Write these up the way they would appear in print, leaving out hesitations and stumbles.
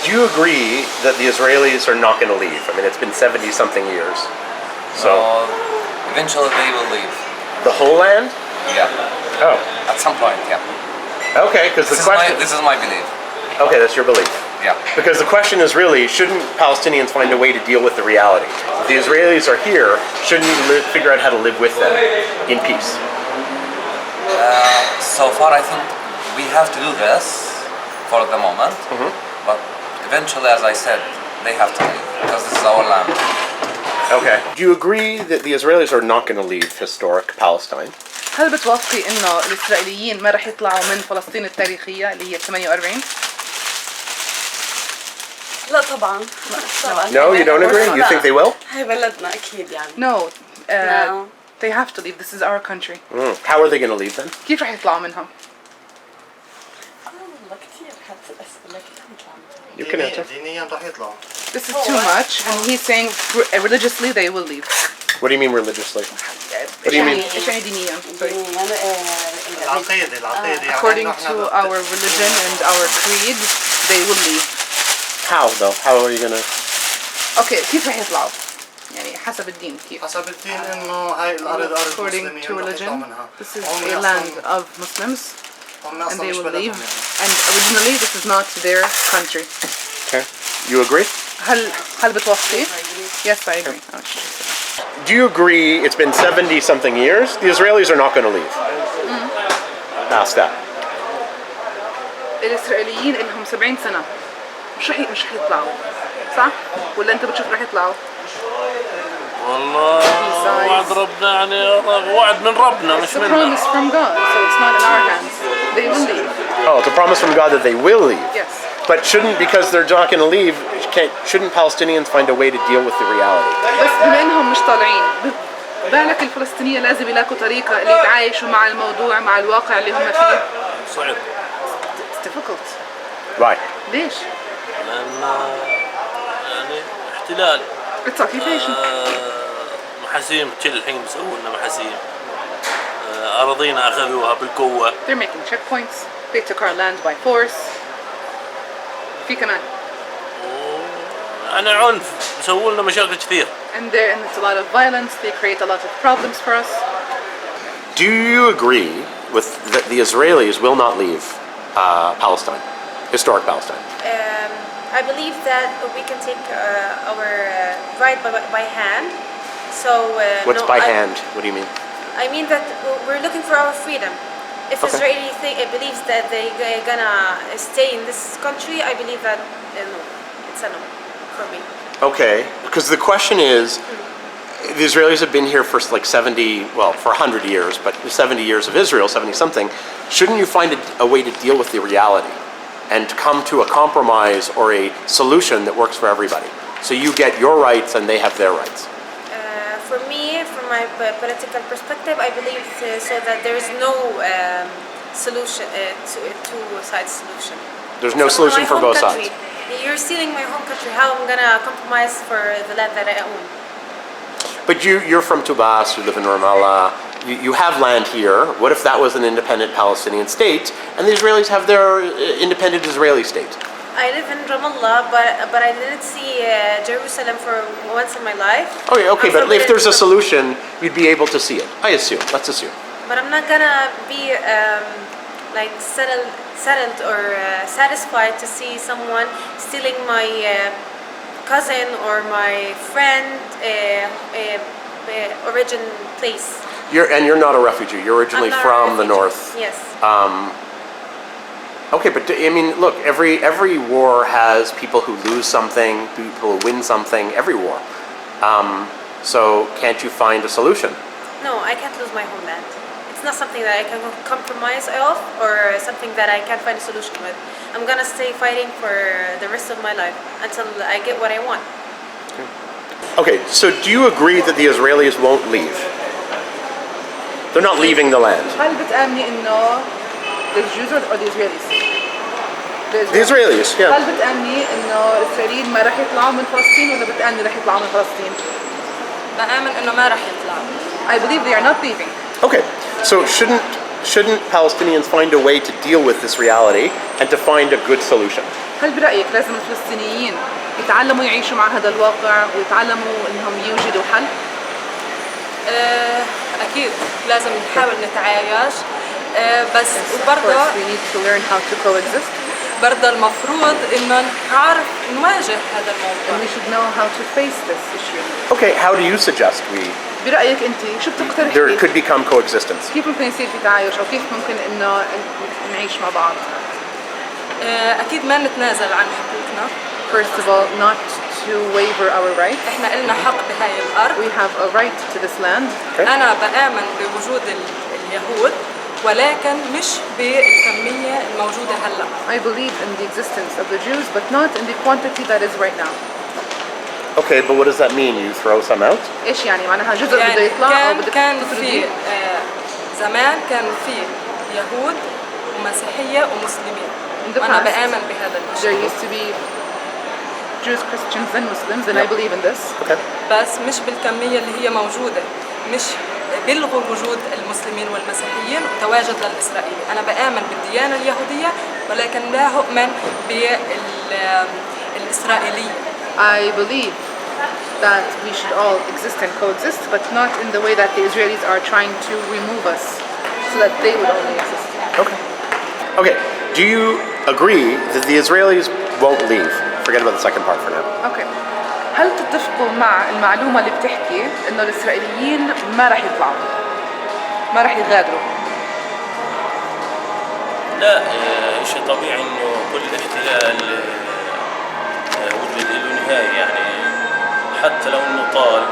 Do you agree that the Israelis are not going to leave? I mean, it's been 70-something years. So eventually they will leave. the whole land? Yeah. Oh. At some point, yeah. Okay, because the question. This is my belief. Okay, that's your belief. Yeah. Because the question is really, shouldn't Palestinians find a way to deal with the reality? If the Israelis are here, shouldn't you figure out how to live with them in peace? So far, I think we have to do this for the moment. But eventually, as I said, they have to leave because this is our land. Okay. Do you agree that the Israelis are not going to leave historic Palestine? هل بتوافقي انه الاسرائيليين ما رح يطلعوا من فلسطين التاريخية اللي هي 48؟ لا طبعا. No, you don't agree? You think they will? هاي بلدنا أكيد يعني. No. No. They have to leave. This is our country. How are they going to leave then? كيف رح يطلعوا منها؟ والله كثير حتى الأسئلة كيف نطلع منها. You can answer. دينيا راح يطلعوا. This is too much, and he's saying religiously they will leave. What do you mean religiously? What do you mean? إيش يعني دينيا؟ Sorry. العقيدة According to our religion and our creed, they will leave. How though? How are you going to... Okay, كيف رح يطلعوا؟ يعني حسب الدين كيف؟ حسب الدين إنه هاي الأرض أرض According مسلمين to راح يطلعوا religion, منها. this is a land of Muslims, هم and أصلاً they مش will بلدهم leave. يعني. And originally, this is not their country. Okay. You agree? هل بتوافقي؟ Yes, I agree. Do you agree it's been 70-something years? The Israelis are not going to leave. Ask that. الإسرائيليين لهم 70 سنة. مش رح يطلعوا. صح؟ ولا أنت بتشوف رح يطلعوا؟ والله وعد ربنا يعني وعد من ربنا مش It's a منا. promise from God, so it's not in our hands. They will leave. Oh, it's a promise from God that they will leave. Yes. But because they're not going to leave, shouldn't Palestinians find a way to deal with the reality? بس بما إنهم مش طالعين، بالك الفلسطينية لازم يلاقوا طريقة اللي يتعايشوا مع الموضوع مع الواقع اللي هم فيه. صعب. It's difficult. Why? ليش؟ لأن يعني احتلال. It's occupation. محاسيم كل الحين بيسووا لنا محاسيم. أراضينا أخذوها بالقوة. They're making checkpoints. They took our land by force. في كمان. يعني عنف بيسووا لنا مشاكل كثير. And it's a lot of violence. They create a lot of problems for us. Do you agree with that the Israelis will not leave Palestine, historic Palestine? I believe that we can take our right by hand. So What's by hand? What do you mean? I mean that we're looking for our freedom. If Okay. Israeli believes that they're gonna stay in this country, I believe that no, it's a no for me. Okay, because the question is, the Israelis have been here for like 100 years, but 70 years of Israel, 70-something. Shouldn't you find a way to deal with the reality and come to a compromise or a solution that works for everybody? So you get your rights and they have their rights. For me, from my political perspective, I believe so that there is no solution, two-side solution. There's no solution for both sides. You're stealing my home country. How am I gonna compromise for the land that I own? But you're from Tubas, you live in Ramallah, you have land here. What if that was an independent Palestinian state and the Israelis have their independent Israeli state? I live in Ramallah, but I didn't see Jerusalem for once in my life. Okay, but if there's a solution, you'd be able to see it. I assume. Let's assume. But I'm not gonna be like settled or satisfied to see someone stealing my cousin or my friend origin place. You're not a refugee. You're originally from the north. Yes. Okay, but I mean, look, every war has people who lose something, people who win something. Every war. So can't you find a solution? No, I can't lose my homeland. It's not something that I can compromise off or something that I can't find a solution with. I'm gonna stay fighting for the rest of my life until I get what I want. Okay, so do you agree that the Israelis won't leave? They're not leaving the land. هل بتآمني إنه the Jews or the Israelis? The Israelis, yeah. هل بتآمني إنه الإسرائيليين ما رح يطلعوا من فلسطين ولا بتآمني رح يطلعوا من فلسطين؟ بآمن إنه ما رح يطلعوا. I believe they are not leaving. Okay, so shouldn't shouldn't Palestinians find a way to deal with this reality and to find a good solution? هل برأيك لازم الفلسطينيين يتعلموا يعيشوا مع هذا الواقع ويتعلموا انهم يوجدوا حل؟ اكيد لازم نحاول نتعايش، بس Of وبرضه course, we need to learn how to coexist, برضه المفروض انه نعرف نواجه هذا and الموضوع. we should know how to face this issue. Okay, how do you suggest برأيك أنت شو بتقترح there كيف؟ could become coexistence? كيف ممكن يصير في تعايش أو كيف ممكن إنه نعيش مع بعض؟ اكيد ما نتنازل عن حقوقنا، First of all, not to waver our rights. احنا إلنا حق بهاي الارض. We have a right to this land. انا بآمن بوجود اليهود ولكن مش بالكمية الموجودة هلا. I believe in the existence of the Jews, but not in the quantity that is right now. Okay, but what does that mean? You throw some out? إيش يعني معناها جزء بده يعني يطلع أو بدك كان تطرديه؟ في زمان كان في يهود ومسيحية ومسلمين، In the وأنا past, بآمن بهذا There الشيء، used to be Jews, Christians, and Muslims, and I believe in this. Okay. بس مش بالكمية اللي هي موجودة، مش بيلغوا وجود المسلمين والمسيحيين وتواجد للإسرائيلي. أنا بآمن بالديانة اليهودية ولكن لا أؤمن بالإسرائيلية. I believe that we should all exist and coexist, but not in the way that the Israelis are trying to remove us, so that they would only exist. Okay. Okay, do you agree that the Israelis won't leave? Forget about the second part for now. Okay. هل تتفقوا مع المعلومة اللي بتحكي إنه الإسرائيليين ما راح يطلعوا؟ ما راح يغادروا؟ لا، شيء طبيعي انه كل احتلال وجد له نهاية، يعني حتى لو انه طال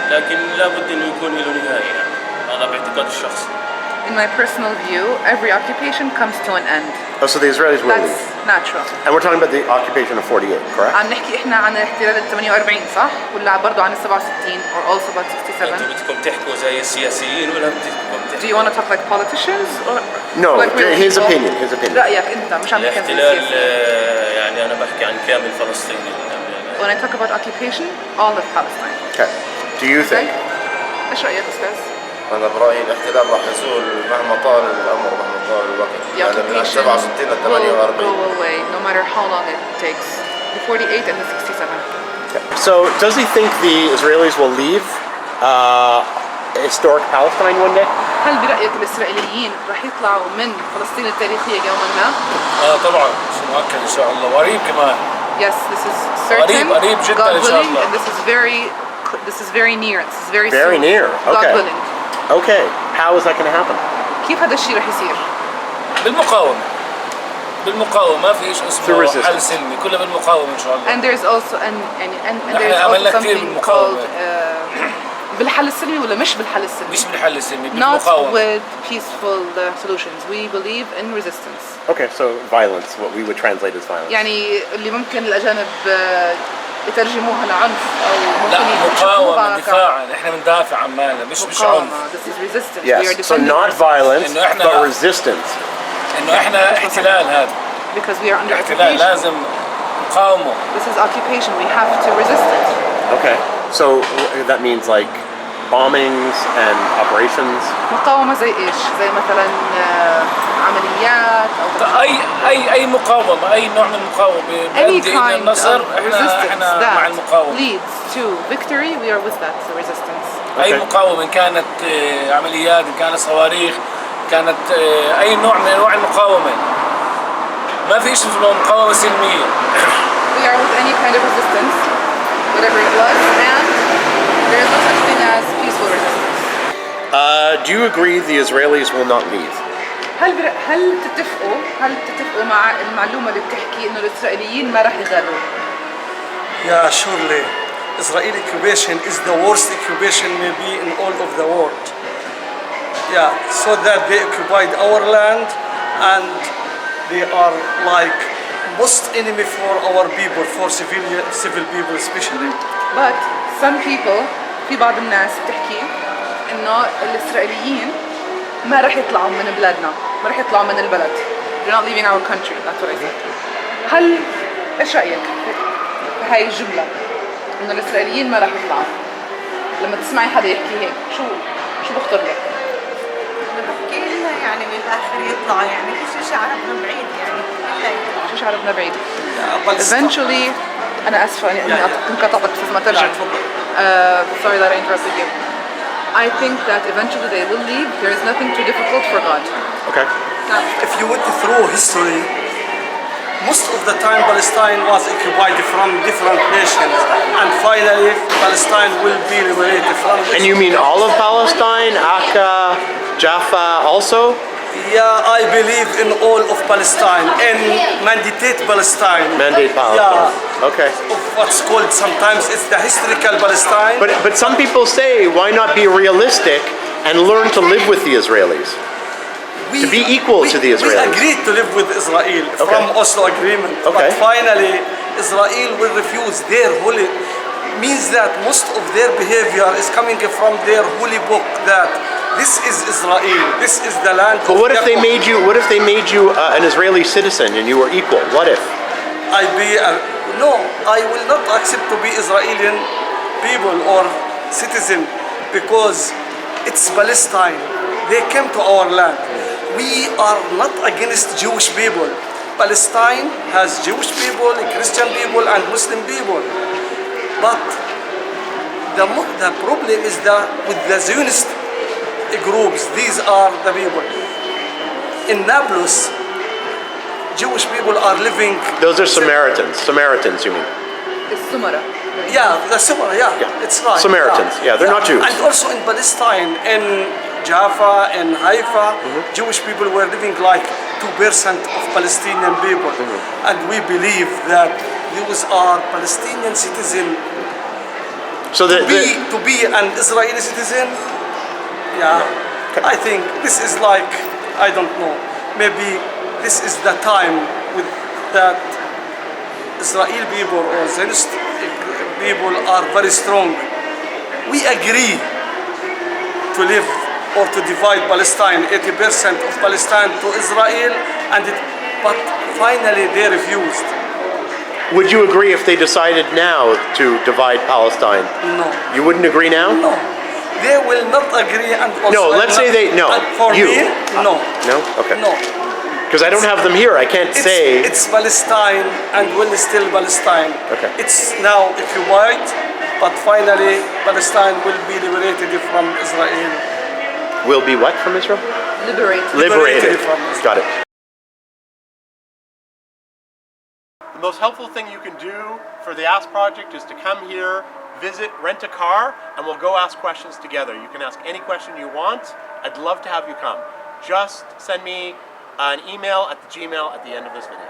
لكن لابد انه يكون له نهاية، يعني هذا باعتقاد الشخصي. In my personal view, every occupation comes to an end. Oh, so the Israelis will That's leave. natural. And we're talking about the occupation of 48, correct? عم نحكي إحنا عن الاحتلال ال 48 صح؟ ولا برضه عن ال 67 or also about 67? انتوا بدكم تحكوا زي السياسيين ولا بدكم Do تحكوا؟ you want to talk like politicians or No, like real his people? opinion, his opinion. رأيك أنت مش عم نحكي عن الاحتلال السياسة. يعني انا بحكي عن كامل فلسطين. When I talk about occupation, all of Palestine. Okay. Do you think? إيش رأيك أستاذ؟ أنا برأيي الاحتلال راح يزول مهما طال الأمر ومهما طال الوقت. The يعني من occupation 67 ل will 48. go away no matter how long it takes. The 48 and the 67. Okay. So does he think the Israelis will leave historic Palestine one day? هل برأيك الإسرائيليين رح يطلعوا من فلسطين التاريخية يوما ما؟ طبعا شو مؤكد ان شاء الله، وقريب كمان. Yes, this is certain. قريب جداً God إن شاء willing, الله. and this is very near. This is very Very soon. near. God Okay. willing. Okay. How is that going to happen? كيف هذا الشيء رح يصير؟ بالمقاومة، ما في شيء Through اسمه حل resistance. سلمي، كله بالمقاومة ان شاء الله. And there's also and نحن there's also عملنا كثير something بالمقاومة. called بالحل السلمي ولا مش بالحل السلمي؟ مش بالحل السلمي، Not بالمقاومة. with peaceful solutions. We believe in resistance. Okay, so violence, what we would translate as violence. يعني اللي ممكن الأجانب يترجموها لعنف أو لا، ممكن مقاومة دفاعا، احنا بندافع عن مالنا مش عنف. مقاومة. This is resistance. We are Yes, so defending not ourselves violence, إنه إحنا- but resistance. انه احنا احتلال، هذا because we are under احتلال occupation. لازم نقاومه. This is occupation. We have to resist it. Okay, so that means like bombings and operations. مقاومة زي إيش؟ زي مثلا عمليات أو اي مقاومة، اي نوع من المقاومة any بيؤدي الى kind النصر، of احنا resistance مع that المقاومة. leads to victory. We are with that resistance. اي Okay. مقاومة، ان كانت عمليات، ان كانت صواريخ، كانت اي نوع من انواع المقاومة. ما في شيء اسمه مقاومة سلمية. We are with any kind of resistance, whatever it was, and there is no such thing as peaceful resistance. Do you agree the Israelis will not leave? هل تتفقوا مع المعلومة اللي بتحكي إنه الإسرائيليين ما راح يغادروا؟ Yeah, surely. Israeli occupation is the worst occupation maybe in all of the world. Yeah, so that they occupied our land and they are like most enemy for our people, for civil people especially. But some people في بعض الناس بتحكي إنه الإسرائيليين ما راح يطلعوا من بلادنا، ما راح يطلعوا من البلد. They're not leaving our country. That's what I said. هل إيش رأيك في هاي الجملة إنه الإسرائيليين ما راح يطلعوا؟ لما تسمعي حدا يحكي هيك شو بخطر لك؟ بحكي يعني بالاخر يطلع يعني مش عربنا بعيد يعني شو عربنا بعيد. Palestine. Eventually أنا آسفة إني انقطعتك بس ما ترجع. Sorry that I interrupted you. I think that eventually they will leave. There is nothing too difficult for God. Okay. If you went through history, most of the time Palestine was occupied from different nations, and finally Palestine will be liberated from. And you mean all of Palestine, Akka, Jaffa also? Yeah, I believe in all of Palestine, in mandate Palestine. Mandate Palestine. Yeah. Okay. Of what's called sometimes it's the historical Palestine. But some people say, why not be realistic and learn to live with the Israelis? To be equal to the Israelis. We agreed to live with Israel from Oslo Agreement, Okay. but finally Israel will refuse their holy. Means that most of their behavior is coming from their holy book. That this is Israel. This is the land. But of what if they Jacob. made you? What if they made you an Israeli citizen and you were equal? What if? No, I will not accept to be Israeli people or citizen because it's Palestine. They came to our land. We are not against Jewish people. Palestine has Jewish people, Christian people, and Muslim people. But the problem is that with the Zionist groups, these are the people. In Nablus, Jewish people are living. Those are Samaritans. Samaritans, you mean? السمرة. Yeah, the Sumara, yeah, it's right. Samaritans, yeah, they're not Jews. And also in Palestine, in Jaffa and Haifa, Jewish people were living like 2% of Palestinian people. And we believe that those are Palestinian citizens. So To be an Israeli citizen, I think this is like, I don't know, maybe this is the time with that Israeli people or Zionist people are very strong. We agree to live or to divide Palestine, 80% of Palestine to Israel, but finally they refused. Would you agree if they decided now to divide Palestine? No. You wouldn't agree now? No. They will not agree and also... No, let's say they... No. And for you. me, no. No? Okay. No. Because I don't have them here. I can't say... It's Palestine and will still Palestine. Okay. It's now occupied, but finally Palestine will be liberated from Israel. Will be what from Israel? Liberated. from Israel. Got it. The most helpful thing you can do for the Ask Project is to come here, visit, rent a car, and we'll go ask questions together. You can ask any question you want. I'd love to have you come. Just send me an email at the Gmail at the end of this video.